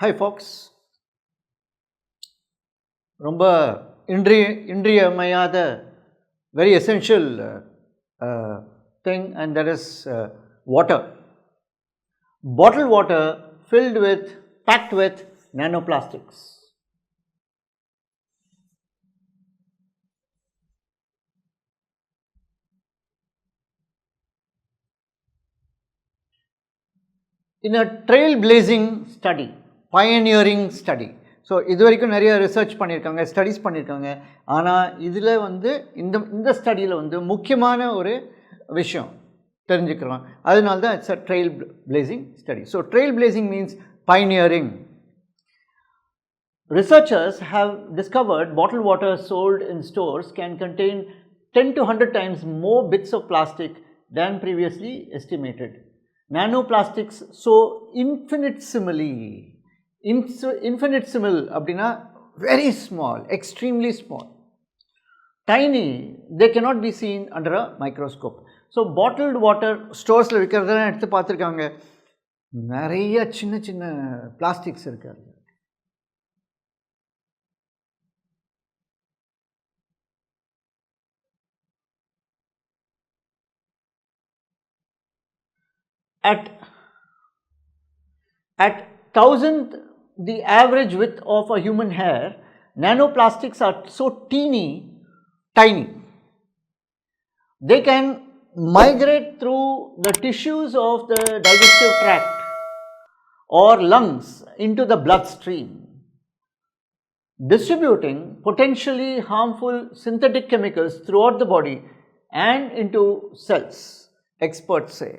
Hi folks, ரொம்ப இன்றியமையாத very essential thing, and that is water. Bottled water packed with nanoplastics. In a trailblazing study, pioneering study. So இது வரைக்கும் நிறைய research பண்ணியிருக்காங்க, studies பண்ணியிருக்காங்க. ஆனால் இதில் இந்த ஸ்டடியில் முக்கியமான ஒரு விஷயம் தெரிஞ்சுக்கலாம். அதனால தான் it's a trailblazing study. So trailblazing means pioneering. Researchers have discovered bottled water sold in stores can contain 10 to 100 times more bits of plastic than previously estimated. Nanoplastics so infinitesimally அப்படின்னா very small, extremely small, tiny, they cannot be seen under a microscope. So bottled water ஸ்டோர்ஸில் விற்கிறதெல்லாம் எடுத்து பார்த்துருக்காங்க, நிறைய சின்ன சின்ன plastics இருக்காது. At 1000th the average width of a human hair, nanoplastics are so tiny. They can migrate through the tissues of the digestive tract or lungs into the bloodstream, distributing potentially harmful synthetic chemicals throughout the body and into cells, experts say.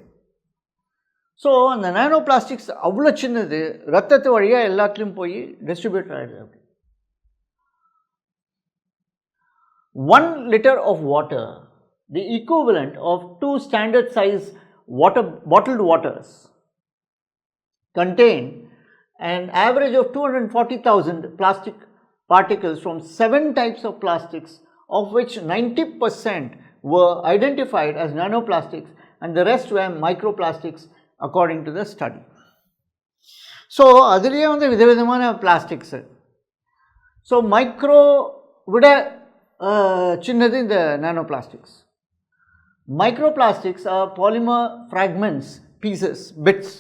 So அந்த நானோ plastics அவ்வளோ சின்னது, ரத்தத்து வழியாக எல்லாத்துலேயும் போய் distribute ஆகிடுது. 1 liter of water, the equivalent of 2 standard size bottled waters, contain an average of 240,000 plastic particles from 7 types of plastics, of which 90% were identified as nanoplastics and the rest were microplastics according to the study. So அதுலேயே விதவிதமான plastics. So micro விட சின்னது இந்த நானோ plastics. Microplastics are polymer fragments, pieces, bits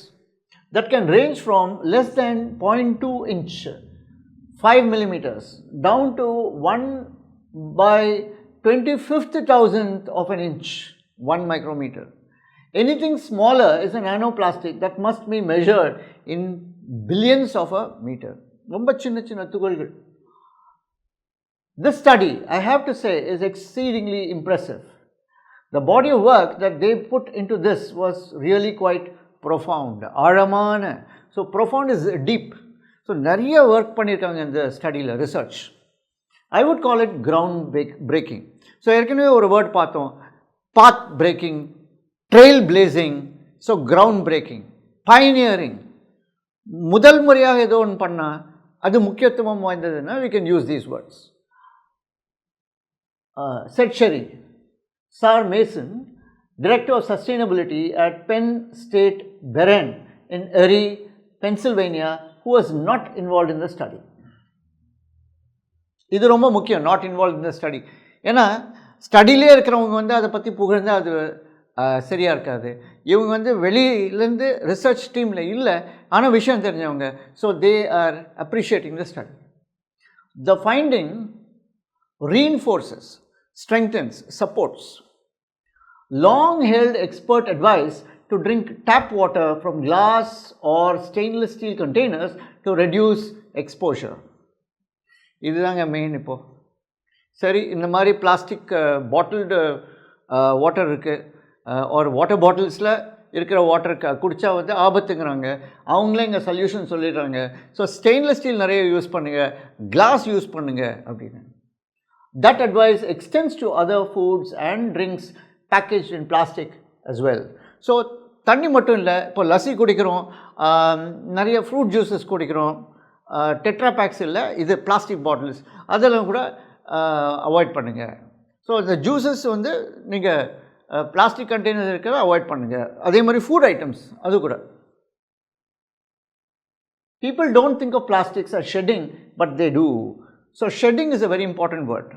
that can range from less than 0.2 inch, 5 millimeters, down to 1 by 25,000th of an inch, 1 micrometer. Anything smaller is a nanoplastic that must be measured in billions of a meter. ரொம்ப சின்ன சின்ன துகள்கள். This study, I have to say, is exceedingly impressive. The body of work that they put into this was really quite profound. ஆழமான. So profound is deep. So நிறைய work பண்ணியிருக்காங்க இந்த ஸ்டடியில், research. I would call it ground breaking. So ஏற்கனவே ஒரு word பார்த்தோம், path breaking, trail blazing, so ground breaking, pioneering. முதல் முறையாக ஏதோ ஒன்று பண்ணால் அது முக்கியத்துவம் வாய்ந்ததுன்னா we can use these words. Said Sherry, Sir Mason, Director of Sustainability at Penn State Behrend in Erie, Pennsylvania, who was not involved in the study. இது ரொம்ப முக்கியம், not involved in the study. ஏன்னா ஸ்டடியிலே இருக்கிறவங்க அதை பற்றி புகழ்ந்தால் அது சரியாக இருக்காது. இவங்க வெளியிலேருந்து ரிசர்ச் டீமில் இல்லை, ஆனால் விஷயம் தெரிஞ்சவங்க. So they are appreciating the study. The finding reinforces, strengthens, supports long-held expert advice to drink tap water from glass or stainless steel containers to reduce exposure. இதுதாங்க மெயின். இப்போது சரி, இந்த மாதிரி பிளாஸ்டிக் பாட்டில்டு வாட்டர் இருக்குது, ஒரு water பாட்டில்ஸில் இருக்கிற water குடித்தா ஆபத்துங்கிறாங்க. அவங்களே இங்கே சொல்யூஷன் சொல்லிடுறாங்க. ஸோ ஸ்டெயின்லெஸ் ஸ்டீல் நிறைய யூஸ் பண்ணுங்கள், கிளாஸ் யூஸ் பண்ணுங்கள் அப்படின்னு. That advice extends to other foods and drinks packaged in plastic as well. So தண்ணி மட்டும் இல்லை, இப்போ லஸ்ஸி குடிக்கிறோம், நிறைய ஃப்ரூட் ஜூஸஸ் குடிக்கிறோம், டெட்ரா பேக்ஸ் இல்லை, இது பிளாஸ்டிக் பாட்டில்ஸ், அதெல்லாம் கூட அவாய்ட் பண்ணுங்கள். ஸோ இந்த ஜூஸஸ் நீங்கள் பிளாஸ்டிக் கண்டெய்னர்ஸ் இருக்கிறத அவாய்ட் பண்ணுங்கள். அதே மாதிரி ஃபுட் ஐட்டம்ஸ் அது கூட. People don't think of plastics as shedding, but they do. So, shedding is a very important word.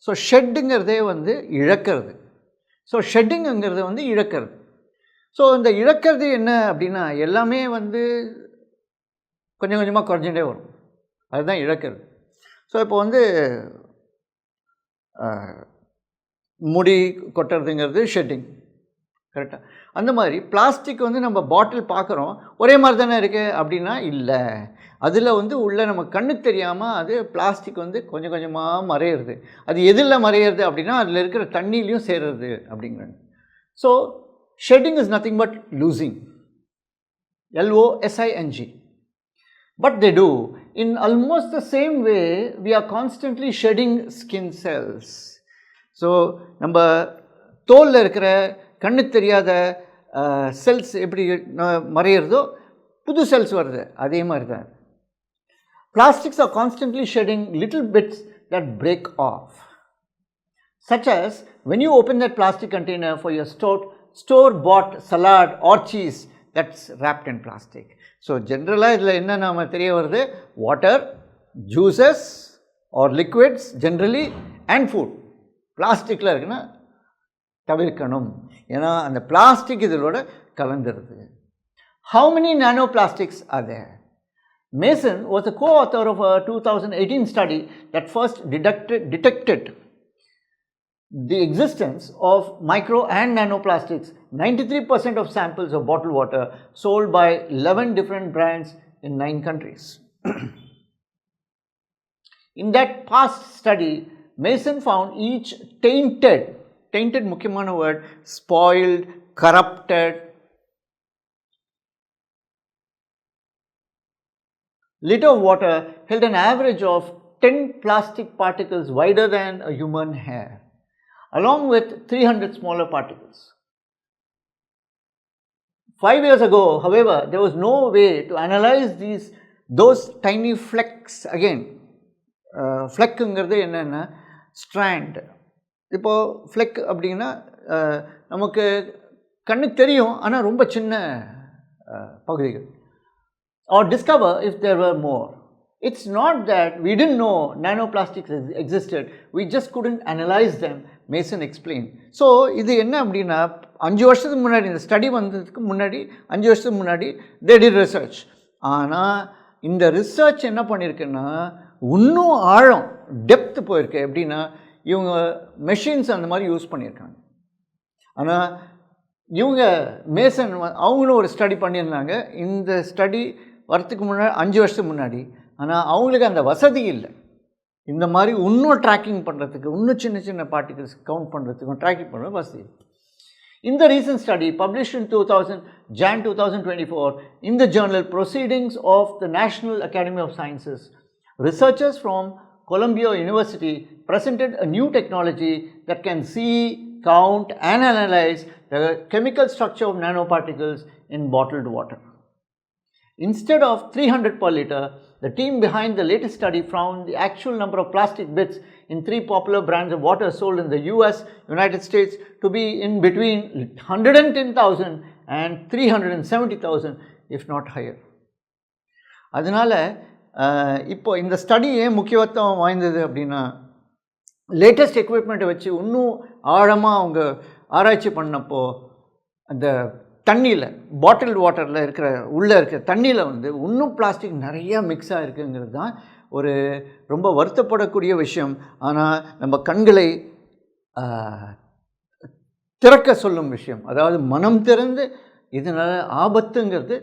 So, sheddingiradhe வந்து இழக்கிறது. ஸோ ஷெட்டிங்கிறது வந்து இழக்கிறது. ஸோ இந்த இழக்கிறது என்ன அப்படின்னா எல்லாமே வந்து கொஞ்சம் கொஞ்சமாக குறைஞ்சிட்டே வரும், அதுதான் இழக்கிறது. ஸோ இப்போ வந்து முடி கொட்டுறதுங்கிறது ஷெட்டிங், கரெக்டாக. அந்த மாதிரி பிளாஸ்டிக் வந்து நம்ம பாட்டில் பார்க்குறோம், ஒரே மாதிரி தானே இருக்குது அப்படின்னா இல்லை. அதில் வந்து உள்ள நம்ம கண்ணுக்கு தெரியாமல் அது பிளாஸ்டிக் வந்து கொஞ்சம் கொஞ்சமாக மறையிறது. அது எதில் மறையிறது அப்படின்னா அதில் இருக்கிற தண்ணிலையும் சேருறது அப்படிங்கிறாங்க. So shedding is nothing but losing, LOSING. But they do. In almost the same way, we are constantly shedding skin cells. So நம்ம தோலில் இருக்கிற கண்ணுக்கு தெரியாத செல்ஸ் எப்படி மறையிறதோ புது செல்ஸ் வருது, அதே மாதிரி தான். Plastics are constantly shedding little bits that break off, such as when you open that plastic container for your store-bought salad or cheese that's wrapped in plastic. So generally இதில் என்ன நாம தெரிய வருது, water, juices or liquids generally and food பிளாஸ்டிக்கில் இருக்குன்னா தவிர்க்கணும், ஏன்னா அந்த பிளாஸ்டிக் இதோட கலந்துருது. How many nanoplastics are there? Mason was a co-author of a 2018 study that first detected the existence of micro and nanoplastics. 93% of samples of bottled water sold by 11 different brands in 9 countries. In that past study, Mason found each tainted mukyamana word, spoiled, corrupted, liter of water held an average of 10 plastic particles wider than a human hair, along with 300 smaller particles. 5 years ago, however, there was no way to analyze those tiny flecks. Again, fleckங்கிறது என்னென்னா strand. இப்போது ஃப்ளெக் அப்படின்னா நமக்கு கண்ணுக்கு தெரியும், ஆனால் ரொம்ப சின்ன பகுதிகள். Or discover if there were more. It's not that we didn't know nanoplastics existed, we just couldn't analyze them, Mason explained. So இது என்ன அப்படின்னா 5 வருஷத்துக்கு முன்னாடி, இந்த ஸ்டடி வந்ததுக்கு முன்னாடி 5 வருஷத்துக்கு முன்னாடி they did research. ஆனால் இந்த ரிசர்ச் என்ன பண்ணியிருக்குன்னா இன்னும் ஆழம், டெப்த் போயிருக்கு. எப்படின்னா இவங்க மெஷின்ஸ் அந்த மாதிரி யூஸ் பண்ணியிருக்காங்க. ஆனால் இவங்க மேசன் அவங்களும் ஒரு ஸ்டடி பண்ணியிருந்தாங்க இந்த ஸ்டடி வரத்துக்கு முன்னாடி 5 வருஷத்துக்கு முன்னாடி. ஆனால் அவங்களுக்கு அந்த வசதி இல்லை, இந்த மாதிரி இன்னும் ட்ராக்கிங் பண்ணுறதுக்கு, இன்னும் சின்ன சின்ன பார்ட்டிகல்ஸ் கவுண்ட் பண்ணுறதுக்கும் ட்ராக்கிங் பண்ணுற வசதி. In the recent study published in Jan 2024 in the journal Proceedings of the National Academy of Sciences, researchers from Columbia University presented a new technology that can see, count and analyze the chemical structure of nanoparticles in bottled water. Instead of 300 per liter, the team behind the latest study found the actual number of plastic bits in 3 popular brands of water sold in the US, United States to be in between 110,000 and 370,000, if not higher. அதனால் இப்போ இந்த study ஏன் முக்கியத்துவம் வாய்ந்தது அப்படின்னா, latest எக்யூப்மெண்ட்டை வச்சு இன்னும் ஆழமாக அவங்க ஆராய்ச்சி பண்ணப்போ அந்த தண்ணியில், பாட்டில் வாட்டரில் இருக்கிற உள்ளே இருக்கிற தண்ணியில் வந்து இன்னும் பிளாஸ்டிக் நிறையா மிக்ஸ் ஆகிருக்குங்கிறது தான் ஒரு ரொம்ப வருத்தப்படக்கூடிய விஷயம். ஆனால் நம்ம கண்களை திறக்க சொல்லும் விஷயம், அதாவது மனம் திறந்து இதனால் ஆபத்துங்கிறது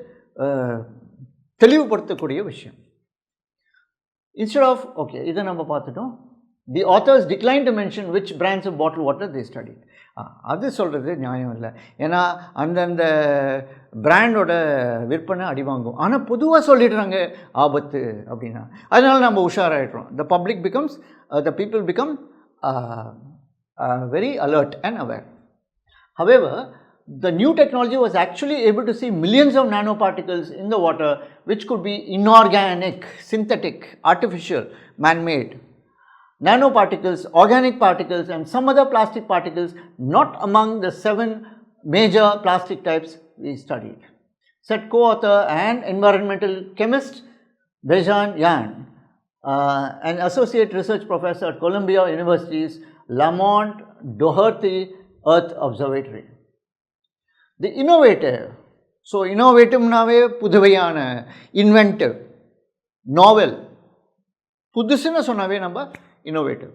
தெளிவுபடுத்தக்கூடிய விஷயம். Instead of, okay, இதை நம்ம பார்த்துட்டோம். The authors declined to mention which brands of bottled water they studied. அது சொல்கிறது நியாயம் இல்லை, ஏன்னா அந்தந்த பிராண்டோட விற்பனை அடிவாங்கும். ஆனால் பொதுவாக சொல்லிடுறாங்க ஆபத்து அப்படின்னா, அதனால் நம்ம உஷாராயிடுறோம். The people become very alert and aware. However, the new technology was actually able to see millions of nanoparticles in the water, which could be inorganic, synthetic, artificial, man-made. Nanoparticles, organic particles and some other plastic particles not among the 7 major plastic types we studied, said co-author and environmental chemist Bejan Yan, an associate research professor at Columbia University's Lamont Doherty Earth Observatory. The innovative, so innovative nave puduvayana, inventive, novel, pudusina sonave namba innovative.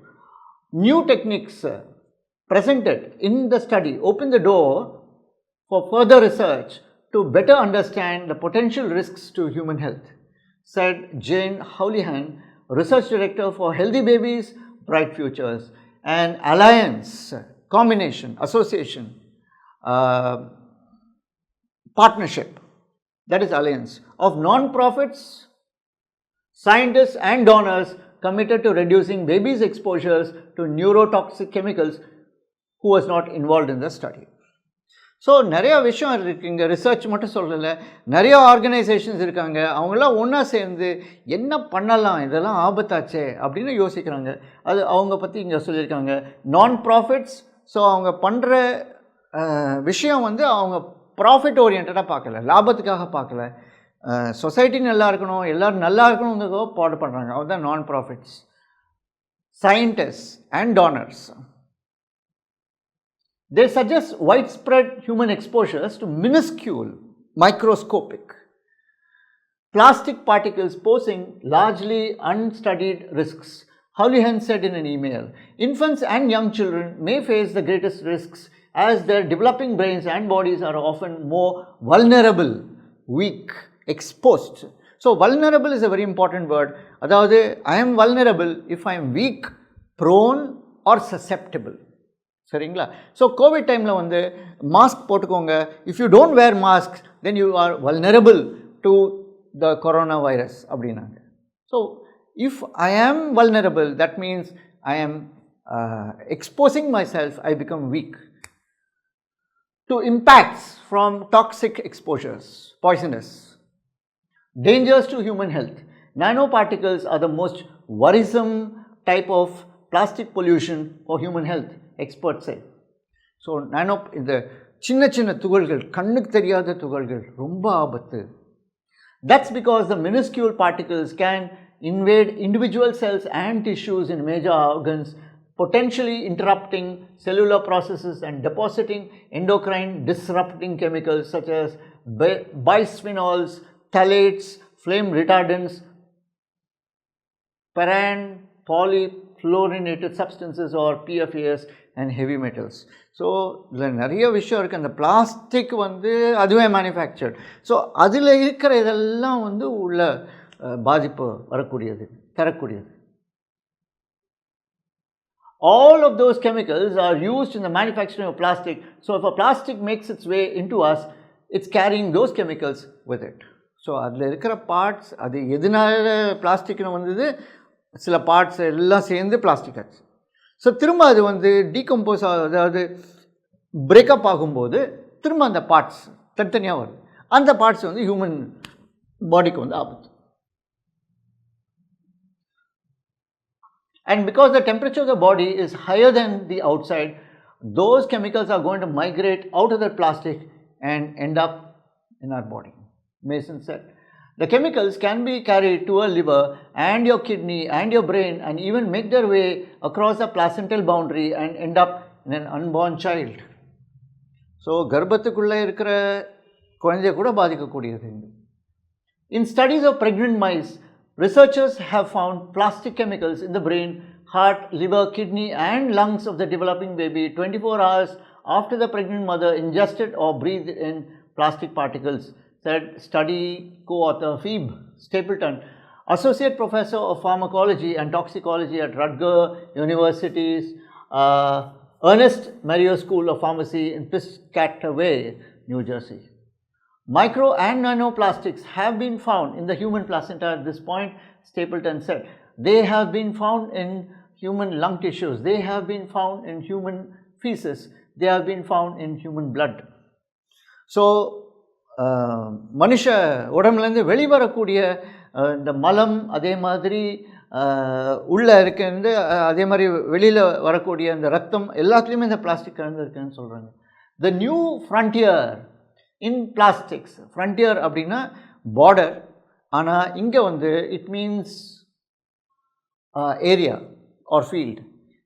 New techniques presented in the study open the door for further research to better understand the potential risks to human health, said Jane Houlihan, research director for Healthy Babies, Bright Futures, an alliance, combination, association, partnership, that is alliance, of non-profits, scientists and donors committed to reducing babies' exposures to neurotoxic chemicals who was not involved in the study. So நிறையா விஷயம் இருக்குது, இங்கே research மட்டும் சொல்லலை, நிறையா organisations இருக்காங்க, அவங்களாம் ஒன்றா சேர்ந்து என்ன பண்ணலாம், இதெல்லாம் ஆபத்தாச்சே அப்படின்னு யோசிக்கிறாங்க. அது அவங்க பற்றி இங்கே சொல்லியிருக்காங்க. நான் ப்ராஃபிட்ஸ், ஸோ அவங்க பண்ணுற விஷயம் வந்து அவங்க ப்ராஃபிட் ஓரியன்டாக பார்க்கல, லாபத்துக்காக பார்க்கல, சொசைட்டி நல்லா இருக்கணும், எல்லோரும் நல்லா இருக்கணுங்கிறதோ பாடு பண்ணுறாங்க. அதுதான் நான் profits. Scientist and donors, they suggest widespread human exposures to minuscule, microscopic plastic particles posing largely unstudied risks. Houlihan said in an email, infants and young children may face the greatest risks as their developing brains and bodies are often more vulnerable, weak, exposed. So vulnerable is a very important word. Adavadhu, I am vulnerable if I am weak, prone or susceptible. சரிங்களா? So Covid டைமில் வந்து mask போட்டுக்கோங்க. If you don't where mask then you are vulnerable to the corona virus அப்படின்னாங்க. So if I ஆம் vulnerable, that means I ஆம் exposing my self, I become week to impacts from toxic exposures, poisonous, dangers to human health. Nanoparticles are the most worrisome type of plastic pollution for human health, experts say. So nano, இந்த சின்ன சின்ன துகள்கள், கண்ணுக்கு தெரியாத துகள்கள் ரொம்ப ஆபத்து. That's because the minuscule particles can invade individual cells and tissues in major organs, potentially interrupting cellular processes and depositing endocrine disrupting chemicals such as bisphenols, phthalates, flame retardants, paran polyfluorinated substances or PFAS and heavy metals. So இதில் நிறைய விஷயம் இருக்குது. அந்த plastic வந்து அதுவே manufactured. So அதில் இருக்கிற இதெல்லாம் வந்து உள்ள பாதிப்பு வரக்கூடியது, தரக்கூடியது. All of those chemicals are used in the manufacturing of plastic. So if a plastic makes its way into us, it's carrying those chemicals with it. So அதில் இருக்கிற பார்ட்ஸ், அது எதனால பிளாஸ்டிக்னு வந்தது, சில பார்ட்ஸ் எல்லாம் சேர்ந்து பிளாஸ்டிக் ஆச்சு. ஸோ திரும்ப அது வந்து டீகம்போஸ், அதாவது பிரேக்கப் ஆகும்போது திரும்ப அந்த பார்ட்ஸ் தனித்தனியாக வருது. அந்த பார்ட்ஸ் வந்து ஹியூமன் பாடிக்கு வந்து ஆபத்து. And because the temperature of the body is higher than the outside, those chemicals are going to migrate out of the plastic and end up in our body, Mason said. The chemicals can be carried to a liver and your kidney and your brain and even make their way across the placental boundary and end up in an unborn child. So கர்ப்பத்துக்குள்ளே இருக்கிற குழந்தைய கூட பாதிக்கக்கூடியது. In studies of pregnant mice, researchers have found plastic chemicals in the brain, heart, liver, kidney and lungs of the developing baby 24 hours after the pregnant mother ingested or breathed in plastic particles, said study co-author Phoebe Stapleton, associate professor of pharmacology and toxicology at Rutgers University's Ernest Mario School of Pharmacy in Piscataway, New Jersey. Micro and nanoplastics have been found in the human placenta at this point, Stapleton said. They have been found in human lung tissues, they have been found in human feces, they have been found in human blood. So மனுஷ உடம்புலேருந்து வெளிவரக்கூடிய இந்த மலம், அதே மாதிரி உள்ளே இருக்கிறது, அதே மாதிரி வெளியில் வரக்கூடிய இந்த ரத்தம் எல்லாத்துலேயுமே இந்த பிளாஸ்டிக் கலந்து இருக்குன்னு சொல்கிறாங்க. The new frontier in plastics, frontier அப்படின்னா பார்டர், ஆனால் இங்கே வந்து it means area or field.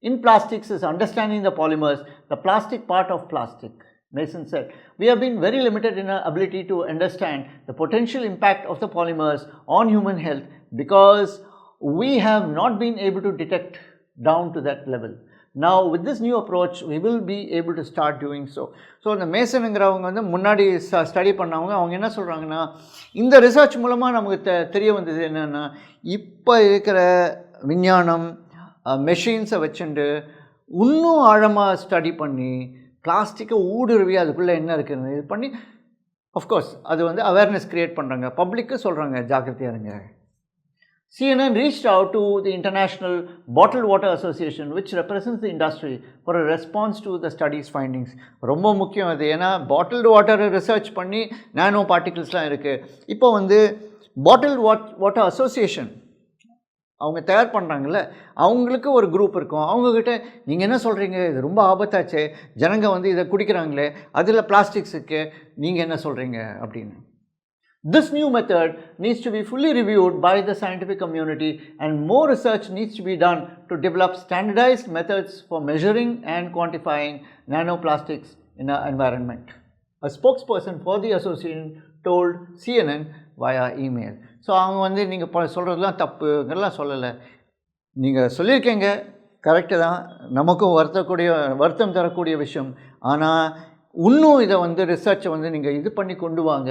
In plastics is understanding the polymers, the plastic part of plastic. Mason said, we have been very limited in our ability to understand the potential impact of the polymers on human health because we have not been able to detect down to that level. Now with this new approach we will be able to start doing so. So இந்த மேசனுங்கிறவங்க வந்து முன்னாடி study பண்ணவங்க அவங்க என்ன சொல்கிறாங்கன்னா, இந்த research மூலமாக நமக்கு தெரிய வந்தது என்னென்னா, இப்போ இருக்கிற விஞ்ஞானம் மெஷின்ஸை வச்சுட்டு இன்னும் ஆழமாக ஸ்டடி பண்ணி பிளாஸ்டிக்கை ஊடுருவி அதுக்குள்ளே என்ன இருக்குதுன்னு இது பண்ணி ஆஃப்கோர்ஸ் அது வந்து அவேர்னஸ் க்ரியேட் பண்ணுறாங்க, பப்ளிக்கு சொல்கிறாங்க ஜாக்கிரதையாக இருங்க. CNN reached out to the International Bottled Water Association, which represents the industry, for a response to the study's findings. ரொம்ப முக்கியம் அது, ஏன்னா பாட்டில்டு வாட்டரை ரிசர்ச் பண்ணி நானோ பார்ட்டிகிள்ஸ்லாம் இருக்குது. இப்போ வந்து பாட்டில்டு வாட்டர் அசோசியேஷன் அவங்க தயார் பண்ணுறாங்கல்ல, அவங்களுக்கு ஒரு குரூப் இருக்கும். அவங்கக்கிட்ட நீங்கள் என்ன சொல்கிறீங்க, இது ரொம்ப ஆபத்தாச்சே, ஜனங்க வந்து இதை குடிக்கிறாங்களே, அதில் பிளாஸ்டிக்ஸ் இருக்குது, நீங்கள் என்ன சொல்கிறீங்க அப்படின்னு. This new method needs to be fully reviewed by the scientific community and more research needs to be done to develop standardized methods for measuring and quantifying nanoplastics in our environment. A spokesperson for the association told CNN via email. So அவங்க வந்து நீங்கள் சொல்கிறதுலாம் தப்புங்கெல்லாம் சொல்லலை, நீங்கள் சொல்லியிருக்கீங்க correct தான், நமக்கும் வருத்தம் தரக்கூடிய விஷயம். ஆனால் இன்னும் இதை வந்து ரிசர்ச்சை வந்து நீங்கள் இது பண்ணி கொண்டு வாங்க,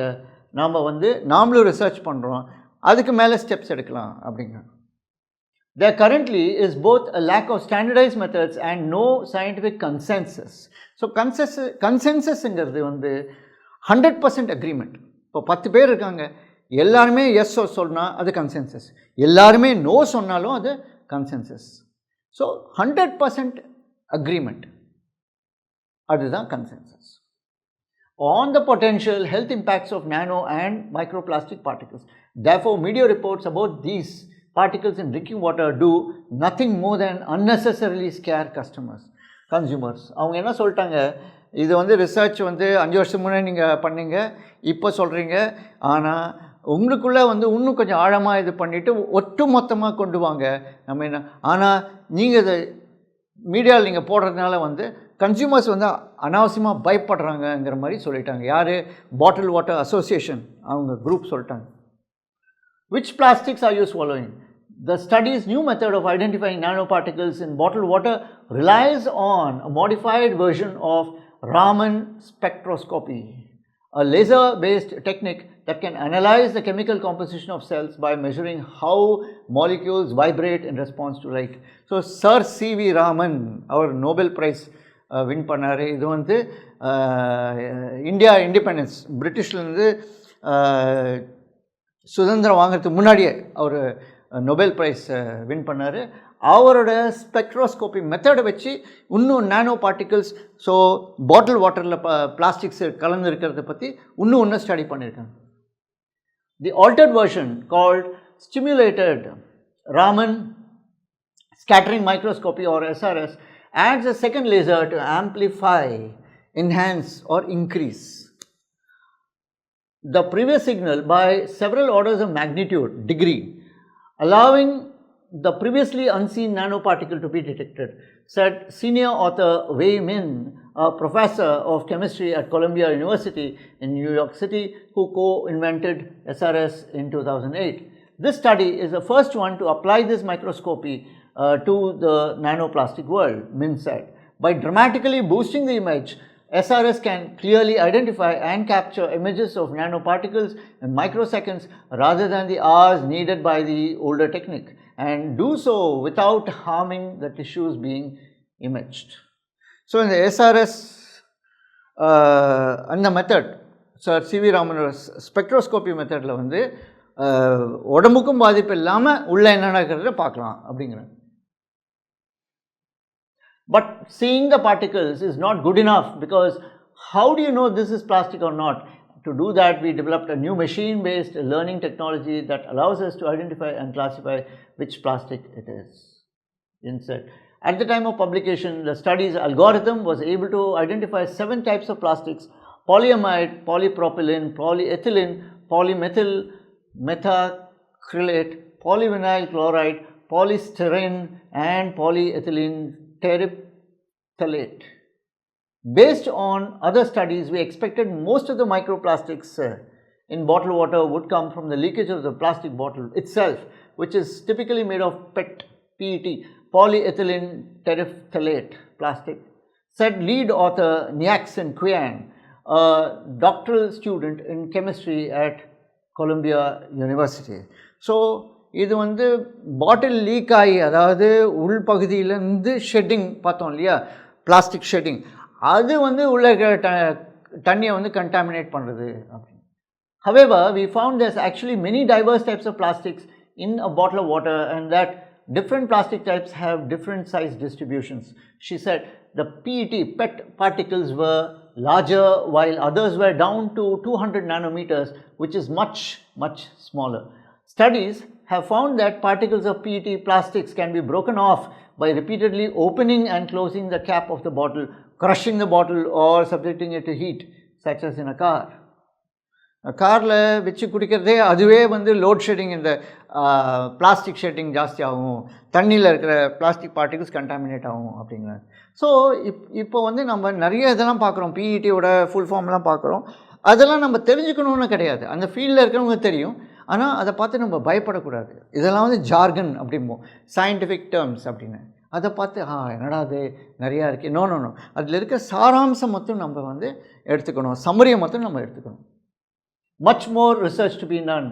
நாமளும் ரிசர்ச் பண்ணுறோம், அதுக்கு மேலே ஸ்டெப்ஸ் எடுக்கலாம் அப்படிங்க. There currently is both a lack of standardized methods and no scientific consensus. So கன்சென்சஸ்ங்கிறது வந்து 100% அக்ரிமெண்ட். இப்போ 10 பேர் இருக்காங்க, எல்லாருமே எஸ் சொன்னால் அது கன்சென்சஸ், எல்லாருமே நோ சொன்னாலும் அது கன்சென்சஸ். ஸோ 100% அக்ரிமெண்ட், அதுதான் consensus on the potential health impacts of nano and microplastic particles. Therefore, media reports about these particles in drinking water do nothing more than unnecessarily scare consumers. அவங்க என்ன சொல்லிட்டாங்க, இது வந்து research வந்து 5 வருஷம் முன்னாடி நீங்கள் பண்ணீங்க, இப்போ சொல்கிறீங்க, ஆனால் உங்களுக்குள்ளே வந்து இன்னும் கொஞ்சம் ஆழமாக இது பண்ணிவிட்டு ஒட்டு மொத்தமாக கொண்டு வாங்க நம்ம என்ன. ஆனால் நீங்கள் இதை மீடியாவில் நீங்கள் போடுறதுனால வந்து கன்சியூமர்ஸ் வந்து அனாவசியமாக பயப்படுறாங்கங்கிற மாதிரி சொல்லிட்டாங்க. யார்? பாட்டில் வாட்டர் அசோசியேஷன் அவங்க குரூப் சொல்லிட்டாங்க. Which plastics are you swallowing? The study's new method of identifying nanoparticles in bottled water relies on a modified version of Raman spectroscopy, a laser-based technique that can analyze the chemical composition of cells by measuring how molecules vibrate in response to light. So, Sir C.V. Raman, our Nobel Prize win பண்ணார். இது வந்து India independence பிரிட்டிஷ்லேருந்து சுதந்திரம் வாங்கிறதுக்கு முன்னாடியே அவர் Nobel prize win பண்ணார். அவரோட spectroscopy மெத்தடை வச்சு இன்னும் நானோ பார்ட்டிகிள்ஸ், ஸோ பாட்டில் வாட்டரில் பிளாஸ்டிக்ஸ் கலந்து இருக்கிறத பற்றி இன்னும் ஸ்டடி பண்ணியிருக்காங்க. The altered version called stimulated Raman scattering microscopy or SRS adds a second laser to amplify, enhance or increase the previous signal by several orders of magnitude degree, allowing the previously unseen nanoparticle to be detected, said senior author Wei Min, a professor of chemistry at Columbia University in New York City, who co-invented SRS in 2008. This study is the first one to apply this microscopy to the nanoplastic world, Min said. By dramatically boosting the image, SRS can clearly identify and capture images of nanoparticles in microseconds rather than the hours needed by the older technique, and do so without harming the tissues being imaged. So, in the SRS and the method, Sir C.V. Raman spectroscopy method la வந்து உடம்புக்கும் பாதிப்பு இல்லாமல் உள்ள என்ன நடக்கிறத பார்க்கலாம் அப்படிங்கிறாங்க. But seeing the particles is not good enough, because how do you know this is plastic or not? To do that, we developed a new machine-based learning technology that allows us to identify and classify which plastic it is. Instead, at the time of publication, the study's algorithm was able to identify 7 types of plastics: polyamide, polypropylene, polyethylene, polymethyl, acrylate, polyvinyl chloride, polystyrene and polyethylene terephthalate. Based on other studies, we expected most of the microplastics in bottled water would come from the leakage of the plastic bottle itself, which is typically made of PET, polyethylene terephthalate plastic, said lead author Nyaxin Qian, a doctoral student in chemistry at Columbia University. So, இது வந்து பாட்டில் league ஆகி அதாவது உள் பகுதியிலேருந்து shedding பார்த்தோம் இல்லையா, plastic shedding, அது வந்து உள்ள இருக்கிற தண்ணியை வந்து கண்டாமினேட் பண்ணுறது அப்படின்னு. However, we found there's actually many diverse types of plastics in a bottle of water and that different plastic types have different size distributions. She said the PET particles were larger while others were down to 200 nanometers, which is much smaller. Studies have found that particles of PET plastics can be broken off by repeatedly opening and closing the cap of the bottle, crushing the bottle or subjecting it to heat, such as in a car. காரில் வச்சு குடிக்கிறதே அதுவே வந்து load shedding, இந்த plastic shedding ஜாஸ்தி ஆகும், தண்ணியில் இருக்கிற plastic particles contaminate ஆகும் அப்படிங்கிறாங்க. ஸோ இப்போ வந்து நம்ம நிறைய இதெல்லாம் பார்க்குறோம், பிஇடியோட ஃபுல் ஃபார்ம்லாம் பார்க்குறோம். அதெல்லாம் நம்ம தெரிஞ்சுக்கணும்னு கிடையாது, அந்த ஃபீல்டில் இருக்கிறவங்க தெரியும். ஆனால் அதை பார்த்து நம்ம பயப்படக்கூடாது. இதெல்லாம் வந்து ஜார்கன் அப்படிம்போம், சயின்டிஃபிக் டேர்ம்ஸ் அப்படின்னு. அதை பார்த்து என்னடா அது நிறையா இருக்குது, நோ அதில் இருக்க சாராம்சம் மட்டும் நம்ம வந்து எடுத்துக்கணும், சம்மரியை மட்டும் நம்ம எடுத்துக்கணும். Much more research to be done.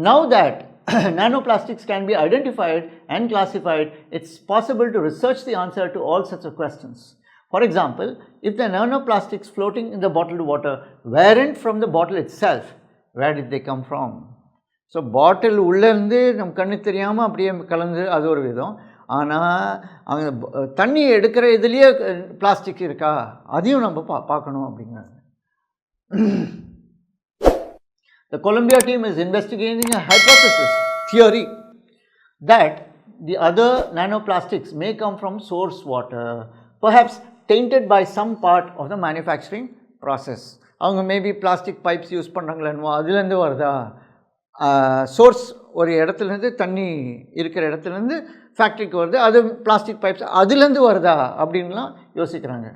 Now that nanoplastics can be identified and classified, it's possible to research the answer to all such questions. For example, if the nanoplastics floating in the bottled water weren't from the bottle itself, where did they come from? So, bottle உள்ளேருந்து நம்ம கண்ணுக்கு தெரியாமல் அப்படியே கலந்து அது ஒரு விதம். ஆனால் அங்கே தண்ணி எடுக்கிற இதுலேயே பிளாஸ்டிக் இருக்கா, அதையும் நம்ம பார்க்கணும் அப்படிங்கிறாங்க. The Columbia team is investigating a theory that the other nanoplastics may come from source water, perhaps tainted by some part of the manufacturing process. அவங்க மேபி பிளாஸ்டிக் பைப்ஸ் யூஸ் பண்ணுறாங்களேன்னு அதுலேருந்து வருதா, சோர்ஸ் ஒரு இடத்துலேருந்து தண்ணி இருக்கிற இடத்துலேருந்து ஃபேக்ட்ரிக்கு வருது, அது பிளாஸ்டிக் பைப்ஸ் அதுலேருந்து வருதா அப்படின்லாம் யோசிக்கிறாங்க.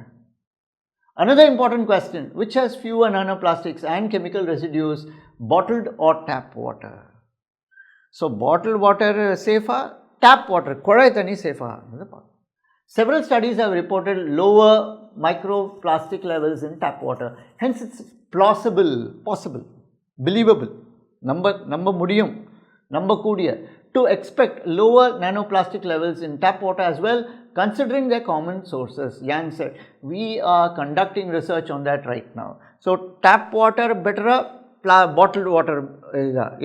Another important question, which has fewer nanoplastics and chemical residues, bottled or tap water? So, bottled water safer, tap water, kodai thanni safer. Several studies have reported lower microplastic levels in tap water. Hence, it's possible, believable, number mudiyum, number kudiya, to expect lower nanoplastic levels in tap water as well, considering their common sources. Yang said, we are conducting research on that right now. So, tap water better, bottled water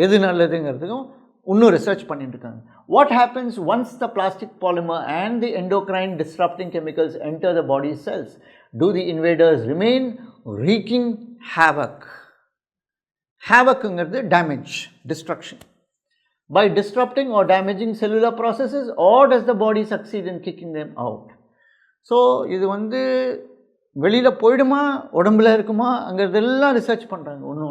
எது நல்லதுங்கிறதுக்கும் இன்னும் research பண்ணிட்டு இருக்காங்க. What happens once the plastic polymer and the endocrine disrupting chemicals enter the body cells? Do the invaders remain wreaking havoc? Havocங்கிறது damage, destruction. By disrupting or damaging cellular processes, or does the body succeed in kicking them out? So, இது வந்து வெளியில் போயிடுமா உடம்புல இருக்குமா அங்கிறதெல்லாம் research பண்ணுறாங்க ஒன்று.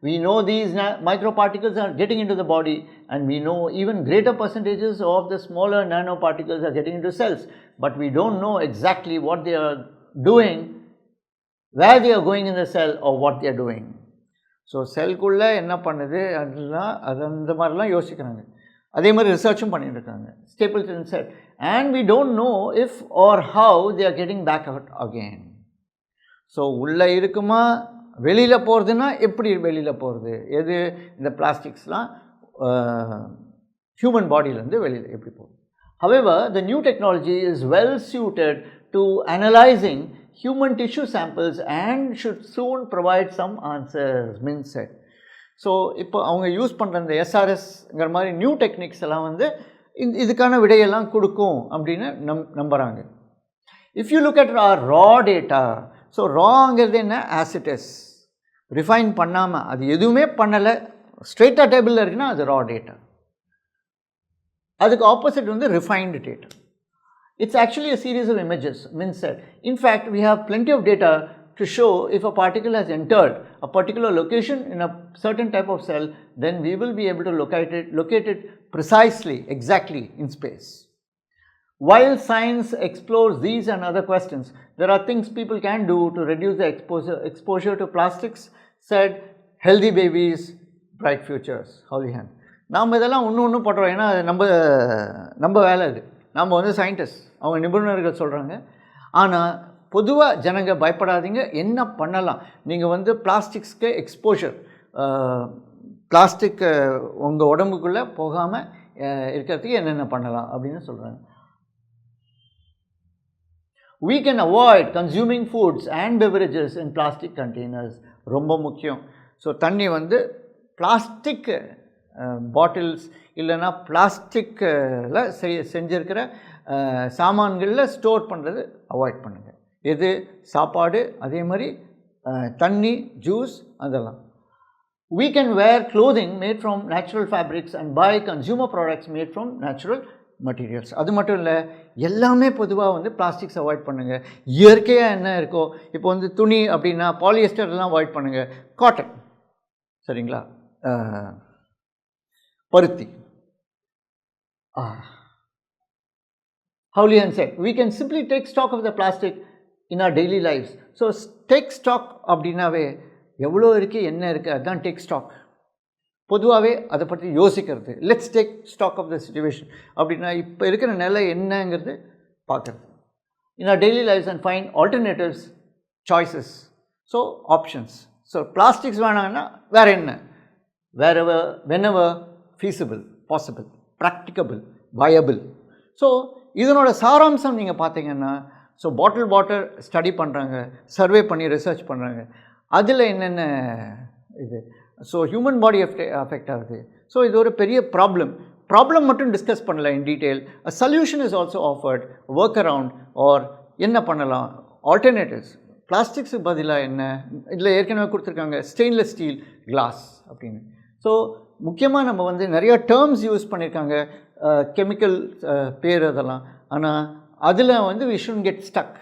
We know these microparticles are getting into the body, and we know even greater percentages of the smaller nanoparticles are getting into cells, but we don't know exactly what they are doing, where they are going in the cell or what they are doing. So செல்குள்ளே என்ன பண்ணுது அதெல்லாம் அந்த மாதிரிலாம் யோசிக்கிறாங்க, அதே மாதிரி ரிசர்ச்சும் பண்ணிட்டு இருக்காங்க. Stapleton said, and we don't know if or how they are getting back out again. So உள்ளே இருக்குமா வெளியில் போகிறதுனா எப்படி வெளியில் போகிறது, எது இந்த பிளாஸ்டிக்ஸ்லாம் ஹியூமன் பாடியிலேருந்து வெளியில் எப்படி போகுது. However, the new technology is well suited to analyzing human tissue samples and should soon provide some answers, Min said. So இப்போ அவங்க யூஸ் பண்ணுற இந்த எஸ்ஆர்எஸ்ங்கிற மாதிரி நியூ டெக்னிக்ஸ் எல்லாம் வந்து இதுக்கான விடையெல்லாம் கொடுக்கும் அப்படின்னு நம்புகிறாங்க. If you look at raw data, so ராங்கிறது என்ன, ஆசிட்டஸ் ரிஃபைன் பண்ணாமல் அது எதுவுமே பண்ணலை ஸ்ட்ரெயிட்டாக டேபிளில் இருக்குன்னா அது ரா டேட்டா. அதுக்கு ஆப்போசிட் வந்து refined data. It's actually a series of images, Min said. In fact, we have plenty of data to show if a particle has entered a particular location in a certain type of cell, then we will be able to locate it precisely, exactly in space. While science explores these and other questions, there are things people can do to reduce the exposure to plastics, said healthy babies, bright futures. Holy hand. நாம் இதெல்லாம் ஒன்று பண்ணுறோம், ஏன்னா அது நம்ம வேலை, அது நம்ம வந்து சயின்டிஸ்ட், அவங்க நிபுணர்கள் சொல்கிறாங்க. ஆனால் பொதுவாக ஜனங்க பயப்படாதீங்க, என்ன பண்ணலாம், நீங்கள் வந்து பிளாஸ்டிக்ஸ்க்கு எக்ஸ்போஷர், பிளாஸ்டிக் உங்கள் உடம்புக்குள்ளே போகாமல் இருக்கிறதுக்கு என்னென்ன பண்ணலாம் அப்படின்னு சொல்கிறாங்க. We can avoid consuming foods and beverages in plastic containers. ரொம்ப முக்கியம். ஸோ தண்ணி வந்து பிளாஸ்டிக் பாட்டில்ஸ் இல்லைன்னா பிளாஸ்டிக்கில் செஞ்சுருக்கிற சாமான்களில் ஸ்டோர் பண்ணுறது அவாய்ட் பண்ணுங்கள். எது சாப்பாடு, அதே மாதிரி தண்ணி, ஜூஸ், அதெல்லாம். We can wear clothing made from natural fabrics and buy consumer products made from natural materials. அது மட்டும் இல்லை, எல்லாமே பொதுவாக வந்து பிளாஸ்டிக்ஸ் அவாய்ட் பண்ணுங்கள். இயற்கையாக என்ன இருக்கோ, இப்போ வந்து துணி அப்படின்னா பாலியஸ்டர்லாம் அவாய்ட் பண்ணுங்கள். காட்டன், சரிங்களா, பருத்தி. Howlihan said, we can simply take stock of the plastic in our daily lives. So take stock அப்படின்னாவே எவ்வளோ இருக்குது, என்ன இருக்குது, அதுதான் டேக் ஸ்டாக். பொதுவாகவே அதை பற்றி யோசிக்கிறது, let's take stock of the situation அப்படின்னா இப்போ இருக்கிற நிலை என்னங்கிறது பார்க்குறது. In our daily lifes and find alternatives, choices, so options. So plastics வேணாங்கன்னா வேறு என்ன, wherever, whenever feasible, possible, practicable, viable. So இதனோட சாராம்சம் நீங்கள் பார்த்தீங்கன்னா, ஸோ பாட்டில் ஸ்டடி பண்ணுறாங்க, சர்வே பண்ணி ரிசர்ச் பண்ணுறாங்க, அதில் என்னென்ன இது, ஸோ ஹியூமன் பாடி அஃபெக்ட் ஆகுது. ஸோ இது ஒரு பெரிய ப்ராப்ளம் மட்டும் டிஸ்கஸ் பண்ணல in detail. A solution is also afforded, workaround or என்ன பண்ணலாம், ஆல்டர்னேட்டிவ்ஸ். பிளாஸ்டிக்ஸுக்கு பதிலாக என்ன, இதில் ஏற்கனவே கொடுத்துருக்காங்க ஸ்டெயின்லெஸ் ஸ்டீல், கிளாஸ் அப்படின்னு. ஸோ முக்கியமாக நம்ம வந்து நிறையா டேர்ம்ஸ் யூஸ் பண்ணியிருக்காங்க, கெமிக்கல் பேர் அதெல்லாம். ஆனால் அதில் வந்து we should get stuck.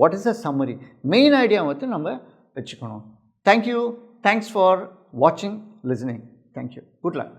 What is the summary, main idea வந்து நம்ம வச்சுக்கணும். Thank you, thanks for watching, listening. Thank you. Good luck.